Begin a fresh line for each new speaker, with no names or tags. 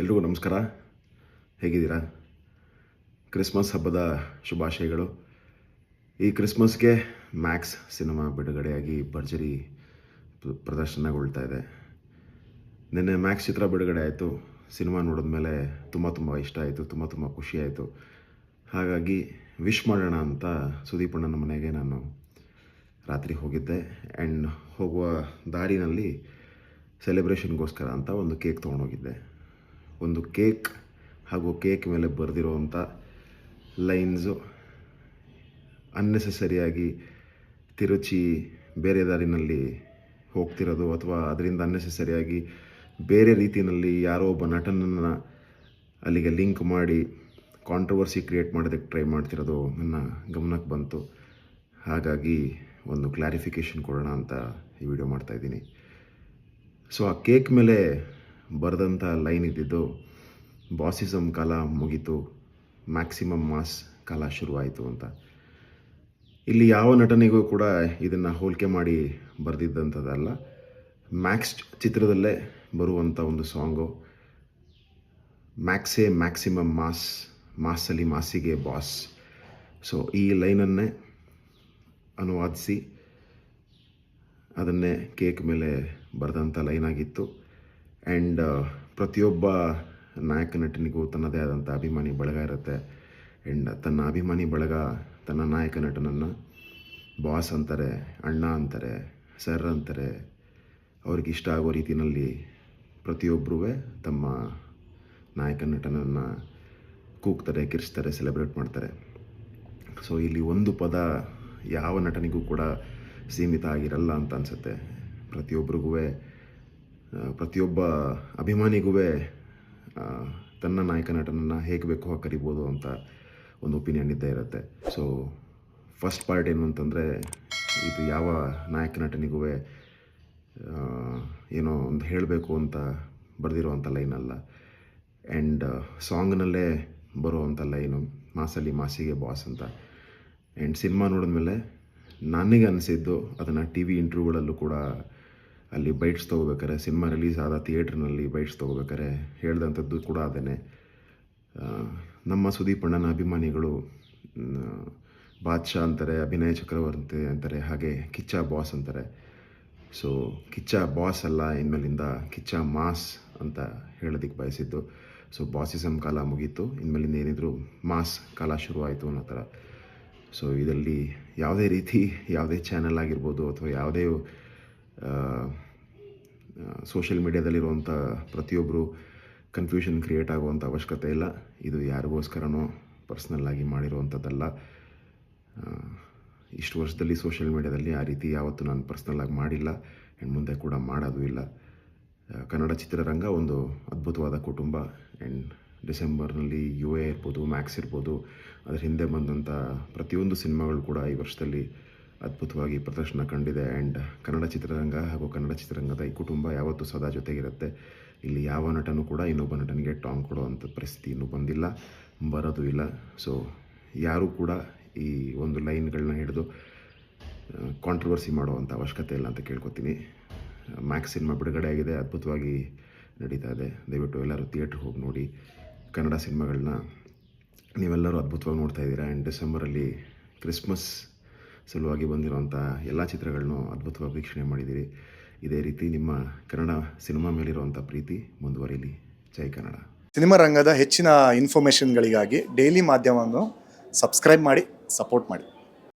ಎಲ್ರಿಗೂ ನಮಸ್ಕಾರ. ಹೇಗಿದ್ದೀರಾ? ಕ್ರಿಸ್ಮಸ್ ಹಬ್ಬದ ಶುಭಾಶಯಗಳು. ಈ ಕ್ರಿಸ್ಮಸ್ಗೆ ಮ್ಯಾಕ್ಸ್ ಸಿನಿಮಾ ಬಿಡುಗಡೆಯಾಗಿ ಭರ್ಜರಿ ಪ್ರದರ್ಶನಗೊಳ್ತಾ ಇದೆ. ನಿನ್ನೆ ಮ್ಯಾಕ್ಸ್ ಚಿತ್ರ ಬಿಡುಗಡೆ ಆಯಿತು. ಸಿನಿಮಾ ನೋಡಿದ್ಮೇಲೆ ತುಂಬ ಇಷ್ಟ ಆಯಿತು, ತುಂಬ ಖುಷಿಯಾಯಿತು. ಹಾಗಾಗಿ ವಿಶ್ ಮಾಡೋಣ ಅಂತ ಸುದೀಪ್ ಅಣ್ಣನ ಮನೆಗೆ ನಾನು ರಾತ್ರಿ ಹೋಗಿದ್ದೆ. ಆ್ಯಂಡ್ ಹೋಗುವ ದಾರಿನಲ್ಲಿ ಸೆಲೆಬ್ರೇಷನ್ಗೋಸ್ಕರ ಅಂತ ಒಂದು ಕೇಕ್ ತೊಗೊಂಡೋಗಿದ್ದೆ. ಒಂದು ಕೇಕ್ ಹಾಗೂ ಕೇಕ್ ಮೇಲೆ ಬರೆದಿರುವಂಥ ಲೈನ್ಸು ಅನ್ನೆಸೆಸರಿಯಾಗಿ ತಿರುಚಿ ಬೇರೆ ದಾರಿನಲ್ಲಿ ಹೋಗ್ತಿರೋದು, ಅಥವಾ ಅದರಿಂದ ಅನ್ನೆಸೆಸರಿಯಾಗಿ ಬೇರೆ ರೀತಿಯಲ್ಲಿ ಯಾರೋ ಒಬ್ಬ ನಟನನ್ನು ಅಲ್ಲಿಗೆ ಲಿಂಕ್ ಮಾಡಿ ಕಾಂಟ್ರವರ್ಸಿ ಕ್ರಿಯೇಟ್ ಮಾಡೋದಕ್ಕೆ ಟ್ರೈ ಮಾಡ್ತಿರೋದು ನನ್ನ ಗಮನಕ್ಕೆ ಬಂತು. ಹಾಗಾಗಿ ಒಂದು ಕ್ಲಾರಿಫಿಕೇಷನ್ ಕೊಡೋಣ ಅಂತ ಈ ವಿಡಿಯೋ ಮಾಡ್ತಾಯಿದ್ದೀನಿ. ಸೊ ಆ ಕೇಕ್ ಮೇಲೆ ಬರೆದಂಥ ಲೈನ್ ಇದ್ದಿದ್ದು, ಬಾಸಿಸಮ್ ಕಾಲ ಮುಗೀತು, ಮ್ಯಾಕ್ಸಿಮಮ್ ಮಾಸ್ ಕಾಲ ಶುರುವಾಯಿತು ಅಂತ. ಇಲ್ಲಿ ಯಾವ ನಟನಿಗೂ ಕೂಡ ಇದನ್ನು ಹೋಲಿಕೆ ಮಾಡಿ ಬರೆದಿದ್ದಂಥದ್ದಲ್ಲ. ಮ್ಯಾಕ್ಸ್ ಚಿತ್ರದಲ್ಲೇ ಬರುವಂಥ ಒಂದು ಸಾಂಗು. ಮ್ಯಾಕ್ಸೇ ಮ್ಯಾಕ್ಸಿಮಮ್ ಮಾಸ್, ಮಾಸಲ್ಲಿ ಮಾಸಿಗೆ ಬಾಸ್. ಸೊ ಈ ಲೈನನ್ನೇ ಅನುವಾದಿಸಿ ಅದನ್ನೇ ಕೇಕ್ ಮೇಲೆ ಬರೆದಂಥ ಲೈನ್ ಆಗಿತ್ತು. ಆ್ಯಂಡ್ ಪ್ರತಿಯೊಬ್ಬ ನಾಯಕ ನಟನಿಗೂ ತನ್ನದೇ ಆದಂಥ ಅಭಿಮಾನಿ ಬಳಗ ಇರುತ್ತೆ. ಆ್ಯಂಡ್ ತನ್ನ ಅಭಿಮಾನಿ ಬಳಗ ತನ್ನ ನಾಯಕ ನಟನನ್ನು ಬಾಸ್ ಅಂತಾರೆ, ಅಣ್ಣ ಅಂತಾರೆ, ಸರ್ ಅಂತಾರೆ. ಅವ್ರಿಗೆ ಇಷ್ಟ ಆಗೋ ರೀತಿಯಲ್ಲಿ ಪ್ರತಿಯೊಬ್ಬರೂ ತಮ್ಮ ನಾಯಕ ನಟನನ್ನು ಕೂಗ್ತಾರೆ, ಕಿರ್ಚ್ತಾರೆ, ಸೆಲೆಬ್ರೇಟ್ ಮಾಡ್ತಾರೆ. ಸೊ ಇಲ್ಲಿ ಒಂದು ಪದ ಯಾವ ನಟನಿಗೂ ಕೂಡ ಸೀಮಿತ ಆಗಿರಲ್ಲ ಅಂತ ಅನಿಸುತ್ತೆ. ಪ್ರತಿಯೊಬ್ಬ ಅಭಿಮಾನಿಗೂ ತನ್ನ ನಾಯಕ ನಟನನ್ನು ಹೇಗೆ ಬೇಕೋ ಕರಿಬೋದು ಅಂತ ಒಂದು ಒಪಿನಿಯನ್ ಇದ್ದೇ ಇರುತ್ತೆ. ಸೊ ಫಸ್ಟ್ ಪಾರ್ಟ್ ಏನು ಅಂತಂದರೆ, ಇದು ಯಾವ ನಾಯಕ ನಟನಿಗೂ ಏನೋ ಒಂದು ಹೇಳಬೇಕು ಅಂತ ಬರೆದಿರೋವಂಥ ಲೈನಲ್ಲ. ಆ್ಯಂಡ್ ಸಾಂಗ್ನಲ್ಲೇ ಬರುವಂಥ ಲೈನು ಮಾಸಲ್ಲಿ ಮಾಸಿಗೆ ಬಾಸ್ ಅಂತ. ಆ್ಯಂಡ್ ಸಿನಿಮಾ ನೋಡಿದ್ಮೇಲೆ ನನಗೆ ಅನಿಸಿದ್ದು, ಅದನ್ನು ಟಿ ವಿ ಇಂಟರ್ವ್ಯೂಗಳಲ್ಲೂ ಕೂಡ ಅಲ್ಲಿ ಬೈಟ್ಸ್ ತೊಗೋಬೇಕಾರೆ, ಸಿನಿಮಾ ರಿಲೀಸ್ ಆದ ಥಿಯೇಟ್ರ್ನಲ್ಲಿ ಬೈಟ್ಸ್ ತೊಗೋಬೇಕಾರೆ ಹೇಳ್ದಂಥದ್ದು ಕೂಡ ಅದೇ. ನಮ್ಮ ಸುದೀಪ್ ಅಣ್ಣನ ಅಭಿಮಾನಿಗಳು ಬಾದ್ಶಾ ಅಂತಾರೆ, ಅಭಿನಯ ಚಕ್ರವರ್ತಿ ಅಂತಾರೆ, ಹಾಗೆ ಕಿಚ್ಚ ಬಾಸ್ ಅಂತಾರೆ. ಸೊ ಕಿಚ್ಚ ಬಾಸ್ ಅಲ್ಲ, ಇನ್ಮೇಲಿಂದ ಕಿಚ್ಚ ಮಾಸ್ ಅಂತ ಹೇಳೋದಕ್ಕೆ ಬಯಸಿದ್ದು. ಸೊ ಬಾಸಿಸಮ್ ಕಾಲ ಮುಗೀತು, ಇನ್ಮೇಲಿಂದ ಏನಿದ್ರು ಮಾಸ್ ಕಾಲ ಶುರುವಾಯಿತು ಅನ್ನೋ ಥರ. ಸೊ ಇದರಲ್ಲಿ ಯಾವುದೇ ಚಾನೆಲ್ ಆಗಿರ್ಬೋದು, ಅಥವಾ ಯಾವುದೇ ಸೋಷಿಯಲ್ ಮೀಡಿಯಾದಲ್ಲಿರುವಂಥ ಪ್ರತಿಯೊಬ್ಬರು ಕನ್ಫ್ಯೂಷನ್ ಕ್ರಿಯೇಟ್ ಆಗುವಂಥ ಅವಶ್ಯಕತೆ ಇಲ್ಲ. ಇದು ಯಾರಿಗೋಸ್ಕರನೋ ಪರ್ಸ್ನಲ್ಲಾಗಿ ಮಾಡಿರುವಂಥದ್ದಲ್ಲ. ಇಷ್ಟು ವರ್ಷದಲ್ಲಿ ಸೋಷಿಯಲ್ ಮೀಡಿಯಾದಲ್ಲಿ ಆ ರೀತಿ ಯಾವತ್ತೂ ನಾನು ಪರ್ಸ್ನಲ್ಲಾಗಿ ಮಾಡಿಲ್ಲ, ಆ್ಯಂಡ್ ಮುಂದೆ ಕೂಡ ಮಾಡೋದು ಇಲ್ಲ. ಕನ್ನಡ ಚಿತ್ರರಂಗ ಒಂದು ಅದ್ಭುತವಾದ ಕುಟುಂಬ. ಆ್ಯಂಡ್ ಡಿಸೆಂಬರ್ನಲ್ಲಿ UA ಇರ್ಬೋದು, ಮ್ಯಾಕ್ಸ್ ಇರ್ಬೋದು, ಅದರ ಹಿಂದೆ ಬಂದಂಥ ಪ್ರತಿಯೊಂದು ಸಿನಿಮಾಗಳು ಕೂಡ ಈ ವರ್ಷದಲ್ಲಿ ಅದ್ಭುತವಾಗಿ ಪ್ರದರ್ಶನ ಕಂಡಿದೆ. ಆ್ಯಂಡ್ ಕನ್ನಡ ಚಿತ್ರರಂಗ ಹಾಗೂ ಕನ್ನಡ ಚಿತ್ರರಂಗದ ಈ ಕುಟುಂಬ ಯಾವತ್ತೂ ಸದಾ ಜೊತೆಗಿರುತ್ತೆ. ಇಲ್ಲಿ ಯಾವ ನಟನೂ ಕೂಡ ಇನ್ನೊಬ್ಬ ನಟನಿಗೆ ಟಾಂಗ್ ಕೊಡುವಂಥ ಪರಿಸ್ಥಿತಿ ಇನ್ನೂ ಬಂದಿಲ್ಲ, ಬರೋದು ಇಲ್ಲ. ಸೊ ಯಾರೂ ಕೂಡ ಈ ಒಂದು ಲೈನ್ಗಳನ್ನ ಹಿಡಿದು ಕಾಂಟ್ರವರ್ಸಿ ಮಾಡುವಂಥ ಅವಶ್ಯಕತೆ ಇಲ್ಲ ಅಂತ ಕೇಳ್ಕೊತೀನಿ. ಮ್ಯಾಕ್ಸ್ ಸಿನಿಮಾ ಬಿಡುಗಡೆ ಆಗಿದೆ, ಅದ್ಭುತವಾಗಿ ನಡೀತಾ ಇದೆ. ದಯವಿಟ್ಟು ಎಲ್ಲರೂ ಥಿಯೇಟ್ರಿಗೆ ಹೋಗಿ ನೋಡಿ. ಕನ್ನಡ ಸಿನಿಮಾಗಳನ್ನ ನೀವೆಲ್ಲರೂ ಅದ್ಭುತವಾಗಿ ನೋಡ್ತಾ ಇದ್ದೀರಾ. ಆ್ಯಂಡ್ ಡಿಸೆಂಬರಲ್ಲಿ ಕ್ರಿಸ್ಮಸ್ ಸಲುವಾಗಿ ಬಂದಿರುವಂಥ ಎಲ್ಲ ಚಿತ್ರಗಳನ್ನೂ ಅದ್ಭುತವಾಗಿ ವೀಕ್ಷಣೆ ಮಾಡಿದ್ದೀರಿ. ಇದೇ ರೀತಿ ನಿಮ್ಮ ಕನ್ನಡ ಸಿನಿಮಾ ಮೇಲಿರುವಂಥ ಪ್ರೀತಿ ಮುಂದುವರಿಲಿ. ಜೈ ಕನ್ನಡ.
ಸಿನಿಮಾ ರಂಗದ ಹೆಚ್ಚಿನ ಇನ್ಫಾರ್ಮೇಷನ್ಗಳಿಗಾಗಿ ಡೈಲಿ ಮಾಧ್ಯಮವನ್ನು ಸಬ್ಸ್ಕ್ರೈಬ್ ಮಾಡಿ, ಸಪೋರ್ಟ್ ಮಾಡಿ.